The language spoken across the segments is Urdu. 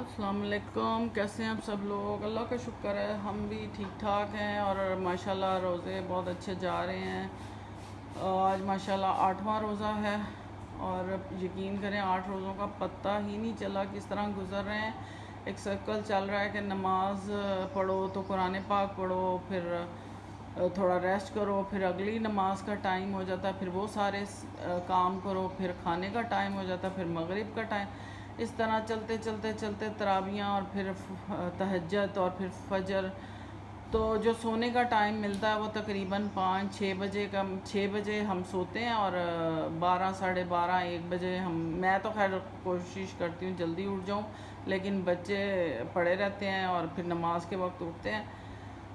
السلام علیکم، کیسے ہیں آپ سب لوگ؟ اللہ کا شکر ہے ہم بھی ٹھیک ٹھاک ہیں اور ماشاءاللہ روزے بہت اچھے جا رہے ہیں۔ آج ماشاءاللہ 8واں روزہ ہے اور یقین کریں 8 روزوں کا پتہ ہی نہیں چلا کس طرح گزر رہے ہیں۔ ایک سرکل چل رہا ہے کہ نماز پڑھو تو قرآن پاک پڑھو، پھر تھوڑا ریسٹ کرو، پھر اگلی نماز کا ٹائم ہو جاتا ہے، پھر وہ سارے کام کرو، پھر کھانے کا ٹائم ہو جاتا ہے، پھر مغرب کا ٹائم، اس طرح چلتے چلتے چلتے تراویحاں اور پھر تہجد اور پھر فجر۔ تو جو سونے کا ٹائم ملتا ہے وہ تقریباً 6 بجے ہم سوتے ہیں اور 12 ساڑھے 12 1 بجے میں تو خیر کوشش کرتی ہوں جلدی اٹھ جاؤں، لیکن بچے پڑے رہتے ہیں اور پھر نماز کے وقت اٹھتے ہیں۔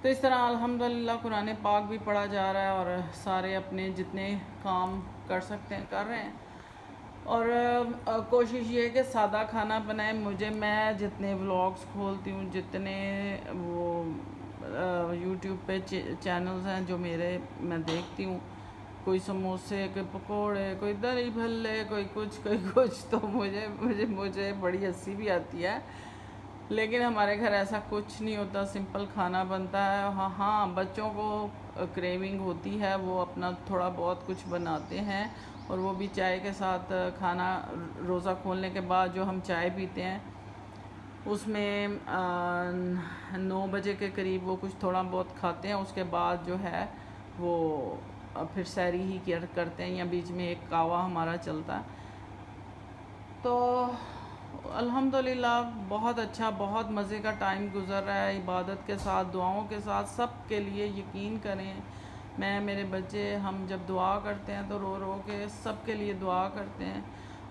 تو اس طرح الحمدللہ قرآن پاک بھی پڑھا جا رہا ہے اور سارے اپنے جتنے کام کر سکتے ہیں کر رہے ہیں، اور کوشش یہ ہے کہ سادہ کھانا بنائیں۔ میں جتنے ولاگز کھولتی ہوں، جتنے وہ یوٹیوب پہ چینلز ہیں جو میں دیکھتی ہوں، کوئی سموسے، کوئی پکوڑے، کوئی دہی بھلے، کوئی کچھ تو مجھے بڑی ہنسی بھی آتی ہے، لیکن ہمارے گھر ایسا کچھ نہیں ہوتا، سمپل کھانا بنتا ہے۔ ہاں بچوں کو کریونگ ہوتی ہے، وہ اپنا تھوڑا بہت کچھ بناتے ہیں، اور وہ بھی چائے کے ساتھ کھانا۔ روزہ کھولنے کے بعد جو ہم چائے پیتے ہیں اس میں 9 بجے کے قریب وہ کچھ تھوڑا بہت کھاتے ہیں، اس کے بعد جو ہے وہ پھر سحری ہی کرتے ہیں، یا بیچ میں ایک کاوا ہمارا چلتا ہے۔ تو الحمدللہ بہت اچھا، بہت مزے کا ٹائم گزر رہا ہے، عبادت کے ساتھ، دعاؤں کے ساتھ، سب کے لیے یقین کریں میرے بچے، ہم جب دعا کرتے ہیں تو رو رو کے سب کے لیے دعا کرتے ہیں۔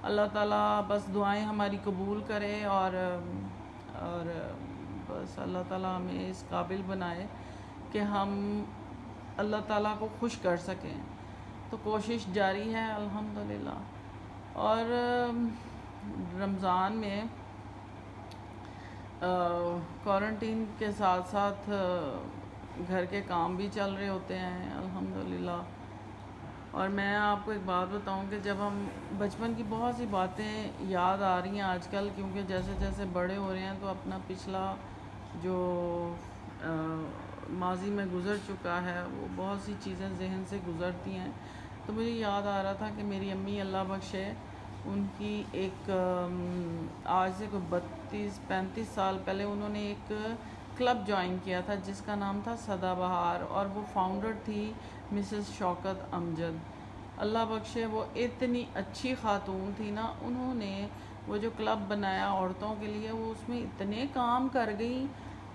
اللہ تعالیٰ بس دعائیں ہماری قبول کرے، اور بس اللہ تعالیٰ ہمیں اس قابل بنائے کہ ہم اللہ تعالیٰ کو خوش کر سکیں۔ تو کوشش جاری ہے الحمدللہ۔ اور رمضان میں کوارنٹین کے ساتھ ساتھ گھر کے کام بھی چل رہے ہوتے ہیں الحمدللہ۔ اور میں آپ کو ایک بات بتاؤں کہ جب ہم بچپن کی بہت سی باتیں یاد آ رہی ہیں آج کل، کیونکہ جیسے جیسے بڑے ہو رہے ہیں تو اپنا پچھلا جو ماضی میں گزر چکا ہے وہ بہت سی چیزیں ذہن سے گزرتی ہیں۔ تو مجھے یاد آ رہا تھا کہ میری امی اللہ بخشے، ان کی ایک آج سے کوئی 32-35 سال پہلے انہوں نے ایک کلب جوائن کیا تھا جس کا نام تھا سدا بہار، اور وہ فاؤنڈر تھی مسز شوکت امجد، اللہ بخشے۔ وہ اتنی اچھی خاتون تھی نا، انہوں نے وہ جو کلب بنایا عورتوں کے لیے، وہ اس میں اتنے کام کر گئی۔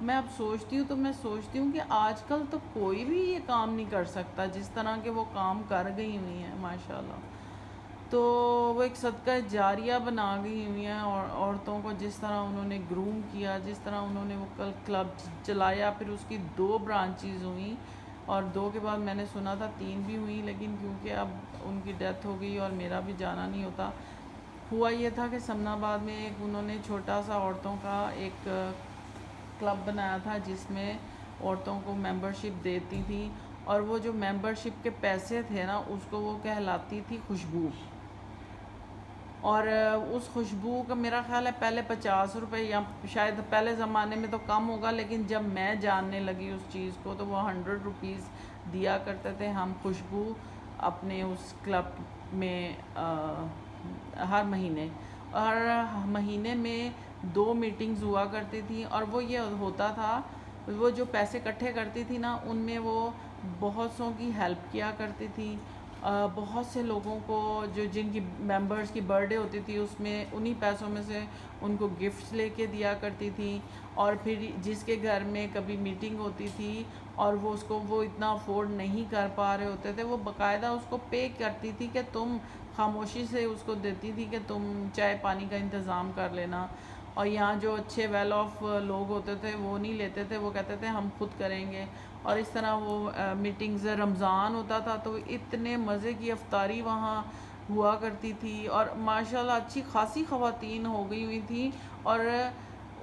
میں اب سوچتی ہوں تو میں سوچتی ہوں کہ آج کل تو کوئی بھی یہ کام نہیں کر سکتا جس طرح کے وہ کام کر گئی ہوئی ہیں ماشاءاللہ۔ تو وہ ایک صدقہ جاریہ بنا گئی ہوئی ہیں، اور عورتوں کو جس طرح انہوں نے گروم کیا، جس طرح انہوں نے وہ کلب چلایا، پھر اس کی 2 برانچیز ہوئیں، اور 2 کے بعد میں نے سنا تھا 3 بھی ہوئیں، لیکن کیونکہ اب ان کی ڈیتھ ہو گئی اور میرا بھی جانا نہیں ہوتا۔ ہوا یہ تھا کہ سمنا آباد میں ایک انہوں نے چھوٹا سا عورتوں کا ایک کلب بنایا تھا جس میں عورتوں کو ممبرشپ دیتی تھی، اور وہ جو ممبرشپ کے پیسے تھے نا اس کو وہ کہلاتی تھی خوشبو، اور اس خوشبو کا میرا خیال ہے پہلے 50 روپے، یا شاید پہلے زمانے میں تو کم ہوگا، لیکن جب میں جاننے لگی اس چیز کو تو وہ 100 روپیز دیا کرتے تھے ہم خوشبو اپنے اس کلب میں ہر مہینے، اور مہینے میں 2 میٹنگز ہوا کرتی تھیں، اور وہ یہ ہوتا تھا وہ جو پیسے اکٹھے کرتی تھی نا ان میں وہ بہت سوں کی ہیلپ کیا کرتی تھی، بہت سے لوگوں کو جو جن کی ممبرز کی برتھ ڈے ہوتی تھی اس میں انہی پیسوں میں سے ان کو گفٹس لے کے دیا کرتی تھی، اور پھر جس کے گھر میں کبھی میٹنگ ہوتی تھی اور وہ اس کو وہ اتنا افورڈ نہیں کر پا رہے ہوتے تھے، وہ باقاعدہ اس کو پے کرتی تھی کہ تم خاموشی سے اس کو دیتی تھی کہ تم چائے پانی کا انتظام کر لینا، اور یہاں جو اچھے ویل آف لوگ ہوتے تھے وہ نہیں لیتے تھے، وہ کہتے تھے ہم خود کریں گے۔ اور اس طرح وہ میٹنگز، رمضان ہوتا تھا تو اتنے مزے کی افطاری وہاں ہوا کرتی تھی، اور ماشاءاللہ اچھی خاصی خواتین ہو گئی ہوئی تھیں، اور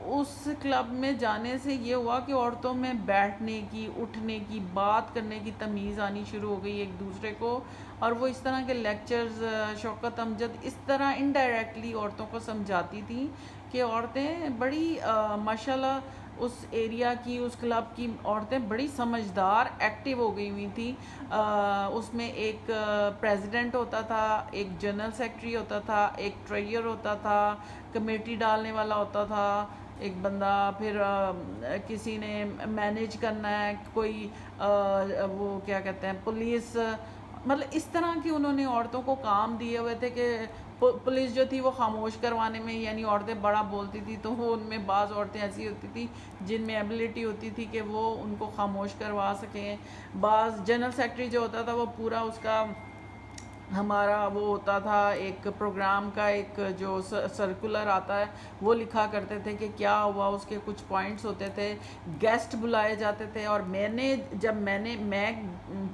اس کلب میں جانے سے یہ ہوا کہ عورتوں میں بیٹھنے کی، اٹھنے کی، بات کرنے کی تمیز آنی شروع ہو گئی ایک دوسرے کو، اور وہ اس طرح کے لیکچرز شوکت امجد اس طرح انڈائریکٹلی عورتوں کو سمجھاتی تھیں کہ عورتیں بڑی ماشاءاللہ اس ایریا کی اس کلب کی عورتیں بڑی سمجھدار ایکٹیو ہو گئی ہوئی تھیں. اس میں ایک پریزیڈنٹ ہوتا تھا، ایک جنرل سیکرٹری ہوتا تھا، ایک ٹریجر ہوتا تھا، کمیٹی ڈالنے والا ہوتا تھا ایک بندہ، پھر کسی نے مینیج کرنا ہے، کوئی وہ کیا کہتے ہیں پولیس. مطلب اس طرح کی انہوں نے عورتوں کو کام دیے ہوئے تھے کہ پولیس جو تھی وہ خاموش کروانے میں، یعنی عورتیں بڑا بولتی تھی تو وہ ان میں بعض عورتیں ایسی ہوتی تھی جن میں ایبلٹی ہوتی تھی کہ وہ ان کو خاموش کروا سکیں. بعض جنرل سیکرٹری جو ہوتا تھا وہ پورا اس کا ہمارا وہ ہوتا تھا ایک پروگرام کا ایک جو سرکولر آتا ہے وہ لکھا کرتے تھے کہ کیا ہوا، اس کے کچھ پوائنٹس ہوتے تھے. گیسٹ بلائے جاتے تھے، اور میں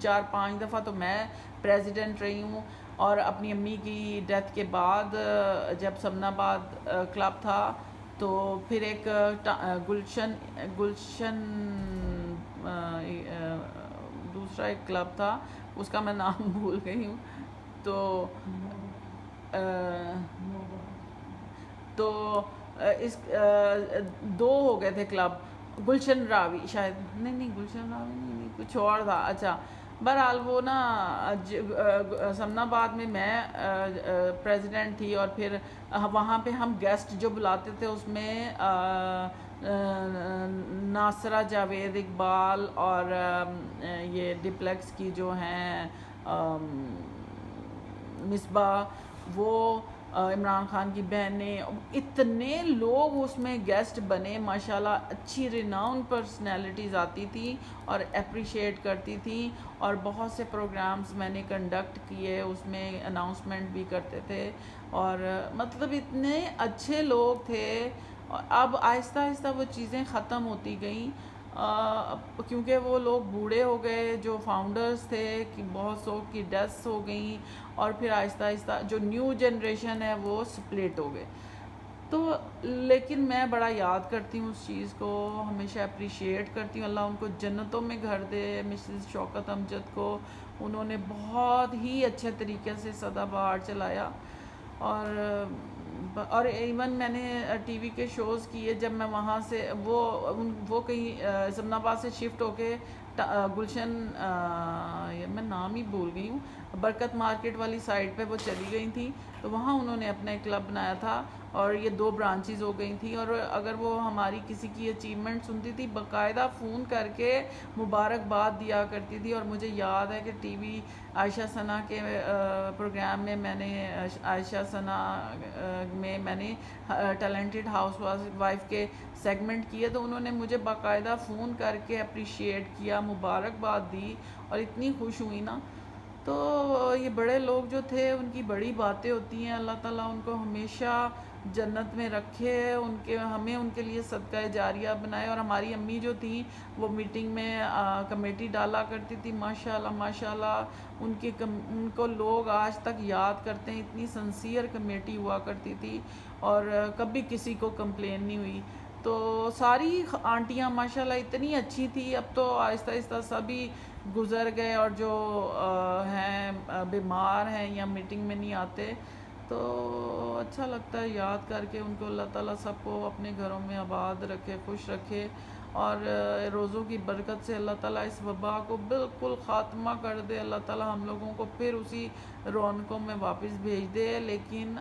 4-5 دفعہ تو میں پریزیڈنٹ رہی ہوں. اور اپنی امی کی ڈیتھ کے بعد جب سمن آباد کلب تھا تو پھر ایک گلشن دوسرا ایک کلب تھا، اس کا میں نام بھول گئی ہوں. تو اس 2 ہو گئے تھے کلب. گلشن راوی شاید، نہیں گلشن راوی نہیں، کچھ اور تھا. اچھا بہرحال وہ نا سمن آباد میں پریزیڈنٹ تھی، اور پھر وہاں پہ ہم گیسٹ جو بلاتے تھے اس میں ناصرہ جاوید اقبال اور یہ ڈپلیکس کی جو ہیں مصباح، وہ عمران خان کی بہنیں، اتنے لوگ اس میں گیسٹ بنے ماشاءاللہ. اچھی ریناؤن پرسنالٹیز آتی تھیں اور اپریشیٹ کرتی تھیں، اور بہت سے پروگرامز میں نے کنڈکٹ کیے، اس میں اناؤنسمنٹ بھی کرتے تھے، اور مطلب اتنے اچھے لوگ تھے. اب آہستہ آہستہ وہ چیزیں ختم ہوتی گئیں کیونکہ وہ لوگ بوڑھے ہو گئے جو فاؤنڈرز تھے، کہ بہت سو کی ڈیتھس ہو گئیں، اور پھر آہستہ آہستہ جو نیو جنریشن ہے وہ سپلٹ ہو گئے. تو لیکن میں بڑا یاد کرتی ہوں اس چیز کو، ہمیشہ اپریشیٹ کرتی ہوں. اللہ ان کو جنتوں میں گھر دے. مسز شوکت امجد کو انہوں نے بہت ہی اچھے طریقے سے سدا بہار چلایا، اور ایون میں نے ٹی وی کے شوز کیے جب میں وہاں سے وہ کہیں سمن آباد سے شفٹ ہو کے گلشن میں نام ہی بھول گئی ہوں، برکت مارکیٹ والی سائڈ پہ وہ چلی گئی تھیں، تو وہاں انہوں نے اپنا ایک کلب بنایا تھا، اور یہ 2 برانچز ہو گئی تھیں. اور اگر وہ ہماری کسی کی اچیومنٹ سنتی تھی باقاعدہ فون کر کے مبارکباد دیا کرتی تھی. اور مجھے یاد ہے کہ ٹی وی عائشہ ثنا کے پروگرام میں نے عائشہ ثنا میں نے ٹیلنٹڈ ہاؤس وائف کے سیگمنٹ کیے، تو انہوں نے مجھے باقاعدہ فون کر کے اپریشیٹ کیا، مبارکباد دی، اور اتنی خوش ہوئی نا. تو یہ بڑے لوگ جو تھے ان کی بڑی باتیں ہوتی ہیں. اللہ تعالیٰ ان کو ہمیشہ جنت میں رکھے، ہمیں ان کے لیے صدقہ جاریہ بنائے. اور ہماری امی جو تھیں وہ میٹنگ میں کمیٹی ڈالا کرتی تھی، ماشاءاللہ ماشاءاللہ ان کو لوگ آج تک یاد کرتے ہیں. اتنی سنسیئر کمیٹی ہوا کرتی تھی، اور کبھی کسی کو کمپلین نہیں ہوئی. تو ساری آنٹیاں ماشاءاللہ اتنی اچھی تھی. اب تو آہستہ آہستہ سبھی گزر گئے، اور جو ہیں بیمار ہیں یا میٹنگ میں نہیں آتے. تو اچھا لگتا ہے یاد کر کے ان کو. اللہ تعالیٰ سب کو اپنے گھروں میں آباد رکھے، خوش رکھے، اور روزوں کی برکت سے اللہ تعالیٰ اس وبا کو بالکل خاتمہ کر دے. اللہ تعالیٰ ہم لوگوں کو پھر اسی رونقوں میں واپس بھیج دے. لیکن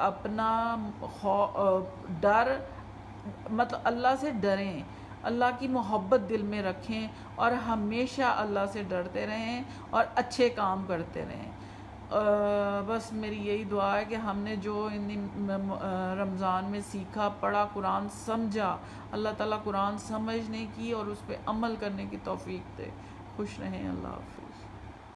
اپنا ڈر، مطلب اللہ سے ڈریں، اللہ کی محبت دل میں رکھیں، اور ہمیشہ اللہ سے ڈرتے رہیں اور اچھے کام کرتے رہیں. بس میری یہی دعا ہے کہ ہم نے جو رمضان میں سیکھا، پڑھا، قرآن سمجھا، اللہ تعالیٰ قرآن سمجھنے کی اور اس پہ عمل کرنے کی توفیق دے. خوش رہیں. اللہ حافظ.